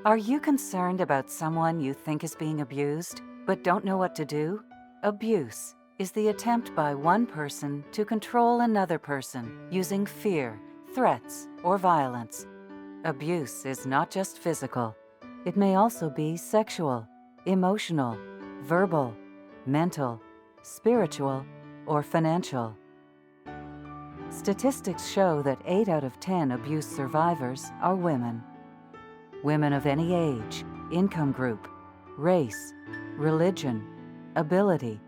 Are you concerned about someone you think is being abused, but don't know what to do? Abuse is the attempt by one person to control another person using fear, threats, or violence. Abuse is not just physical. It may also be sexual, emotional, verbal, mental, spiritual, or financial. Statistics show that 8 out of 10 abuse survivors are women. Women of any age, income group, race, religion, ability,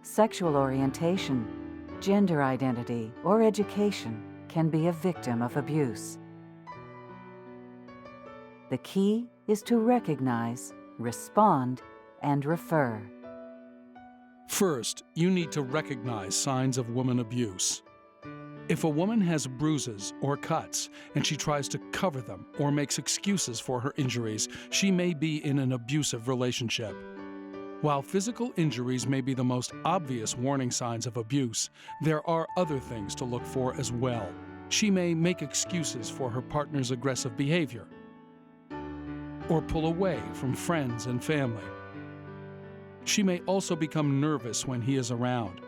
sexual orientation, gender identity, or education can be a victim of abuse. The key is to recognize, respond, and refer. First, you need to recognize signs of woman abuse. If a woman has bruises or cuts and she tries to cover them or makes excuses for her injuries, she may be in an abusive relationship. While physical injuries may be the most obvious warning signs of abuse, there are other things to look for as well. She may make excuses for her partner's aggressive behavior, or pull away from friends and family. She may also become nervous when he is around,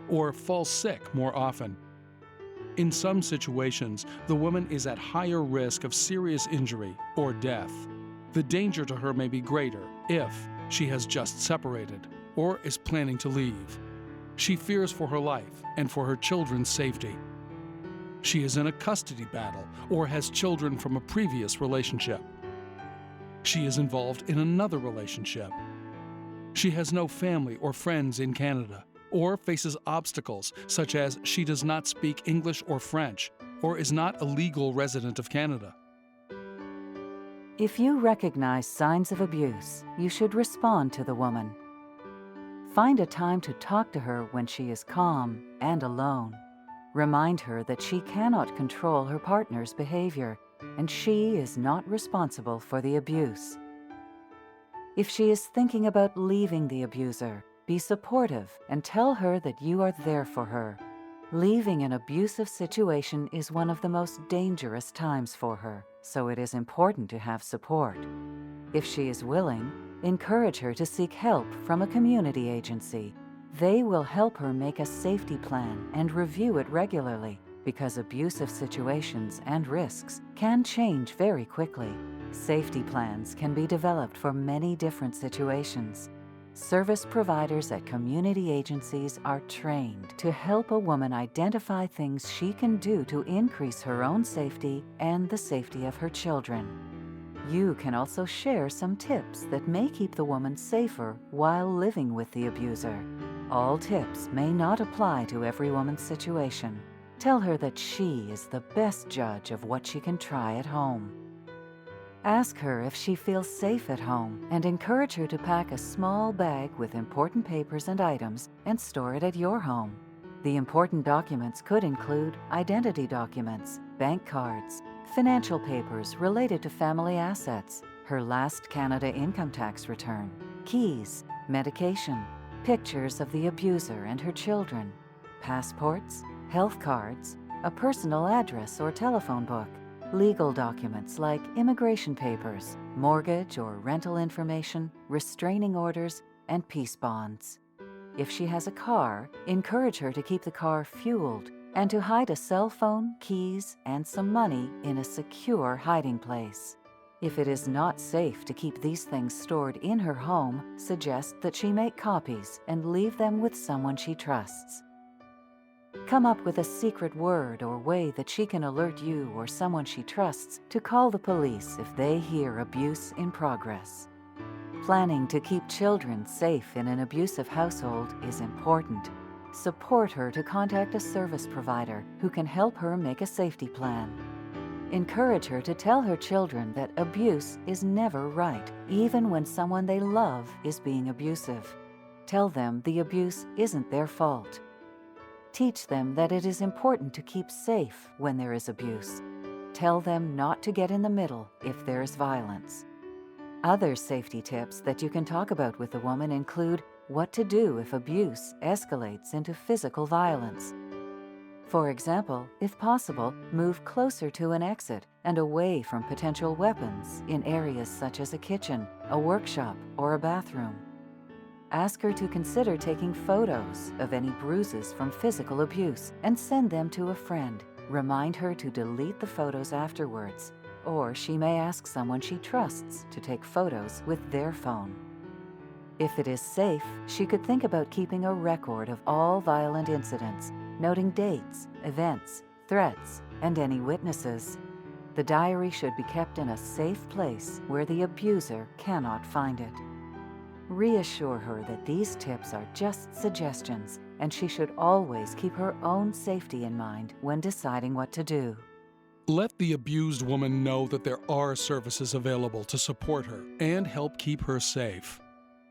or fall sick more often. In some situations, the woman is at higher risk of serious injury or death. The danger to her may be greater if she has just separated or is planning to leave. She fears for her life and for her children's safety. She is in a custody battle or has children from a previous relationship. She is involved in another relationship. She has no family or friends in Canada, or faces obstacles such as she does not speak English or French, or is not a legal resident of Canada. If you recognize signs of abuse, you should respond to the woman. Find a time to talk to her when she is calm and alone. Remind her that she cannot control her partner's behavior, and she is not responsible for the abuse. If she is thinking about leaving the abuser, be supportive and tell her that you are there for her. Leaving an abusive situation is one of the most dangerous times for her, so it is important to have support. If she is willing, encourage her to seek help from a community agency. They will help her make a safety plan and review it regularly, because abusive situations and risks can change very quickly. Safety plans can be developed for many different situations. Service providers at community agencies are trained to help a woman identify things she can do to increase her own safety and the safety of her children. You can also share some tips that may keep the woman safer while living with the abuser. All tips may not apply to every woman's situation. Tell her that she is the best judge of what she can try at home. Ask her if she feels safe at home and encourage her to pack a small bag with important papers and items and store it at your home. The important documents could include identity documents, bank cards, financial papers related to family assets, her last Canada income tax return, keys, medication, pictures of the abuser and her children, passports, health cards, a personal address or telephone book, legal documents like immigration papers, mortgage or rental information, restraining orders, and peace bonds. If she has a car, encourage her to keep the car fueled and to hide a cell phone, keys, and some money in a secure hiding place. If it is not safe to keep these things stored in her home, suggest that she make copies and leave them with someone she trusts. Come up with a secret word or way that she can alert you or someone she trusts to call the police if they hear abuse in progress. Planning to keep children safe in an abusive household is important. Support her to contact a service provider who can help her make a safety plan. Encourage her to tell her children that abuse is never right, even when someone they love is being abusive. Tell them the abuse isn't their fault. Teach them that it is important to keep safe when there is abuse. Tell them not to get in the middle if there is violence. Other safety tips that you can talk about with the woman include what to do if abuse escalates into physical violence. For example, if possible, move closer to an exit and away from potential weapons in areas such as a kitchen, a workshop, or a bathroom. Ask her to consider taking photos of any bruises from physical abuse and send them to a friend. Remind her to delete the photos afterwards, or she may ask someone she trusts to take photos with their phone. If it is safe, she could think about keeping a record of all violent incidents, noting dates, events, threats, and any witnesses. The diary should be kept in a safe place where the abuser cannot find it. Reassure her that these tips are just suggestions, and she should always keep her own safety in mind when deciding what to do. Let the abused woman know that there are services available to support her and help keep her safe.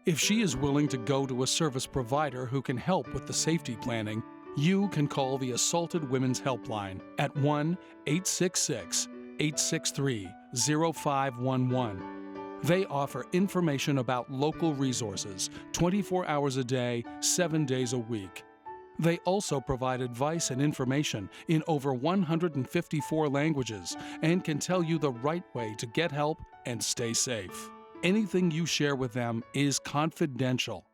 If she is willing to go to a service provider who can help with the safety planning, you can call the Assaulted Women's Helpline at 1-866-863-0511. They offer information about local resources 24 hours a day, 7 days a week. They also provide advice and information in over 154 languages and can tell you the right way to get help and stay safe. Anything you share with them is confidential.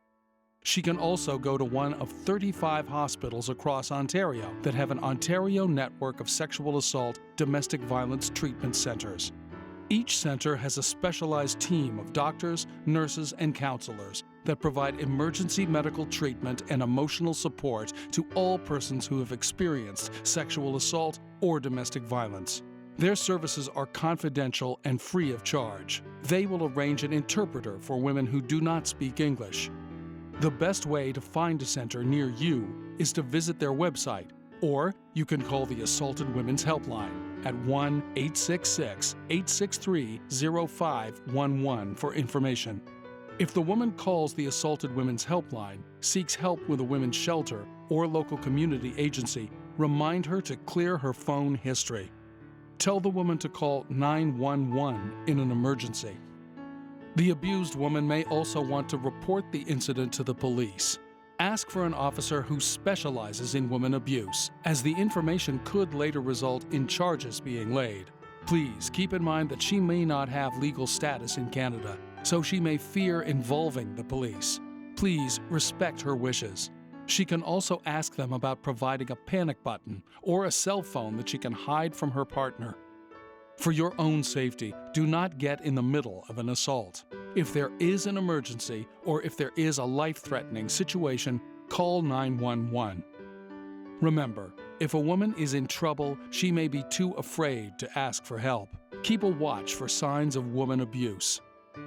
She can also go to one of 35 hospitals across Ontario that have an Ontario network of sexual assault, domestic violence treatment centers. Each center has a specialized team of doctors, nurses, and counselors that provide emergency medical treatment and emotional support to all persons who have experienced sexual assault or domestic violence. Their services are confidential and free of charge. They will arrange an interpreter for women who do not speak English. The best way to find a center near you is to visit their website, or you can call the Assaulted Women's Helpline at 1-866-863-0511 for information. If the woman calls the Assaulted Women's Helpline, seeks help with a women's shelter or local community agency, remind her to clear her phone history. Tell the woman to call 911 in an emergency. The abused woman may also want to report the incident to the police. Ask for an officer who specializes in women abuse, as the information could later result in charges being laid. Please keep in mind that she may not have legal status in Canada, so she may fear involving the police. Please respect her wishes. She can also ask them about providing a panic button or a cell phone that she can hide from her partner. For your own safety, do not get in the middle of an assault. If there is an emergency or if there is a life-threatening situation, call 911. Remember, if a woman is in trouble, she may be too afraid to ask for help. Keep a watch for signs of woman abuse.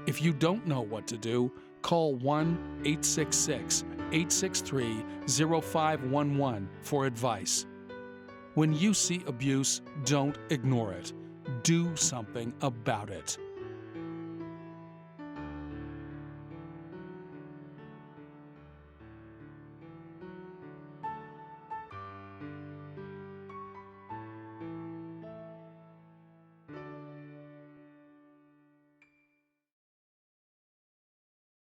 If you don't know what to do, call 1-866-863-0511 for advice. When you see abuse, don't ignore it. Do something about it.